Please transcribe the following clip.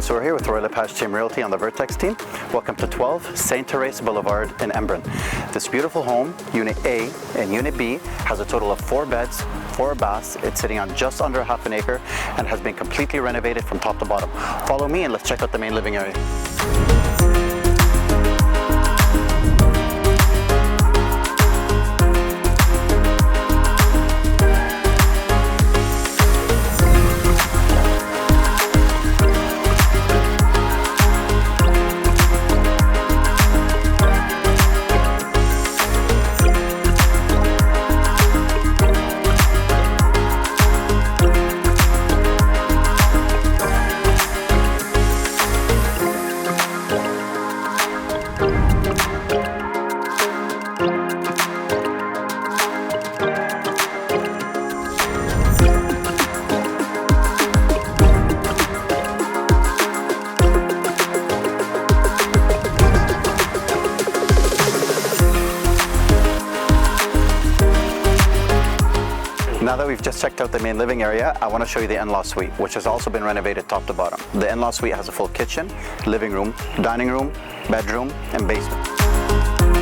So we're here with Royal LePage Team Realty on the Vertex team. Welcome to 12 St. Therese Boulevard in Embrun. This beautiful home, Unit A and Unit B, has a total of 4 beds, 4 baths. It's sitting on just under half an acre and has been completely renovated from top to bottom. Follow me and let's check out the main living area. Now that we've just checked out the main living area, I want to show you the in-law suite, which has also been renovated top to bottom. The in-law suite has a full kitchen, living room, dining room, bedroom, and basement.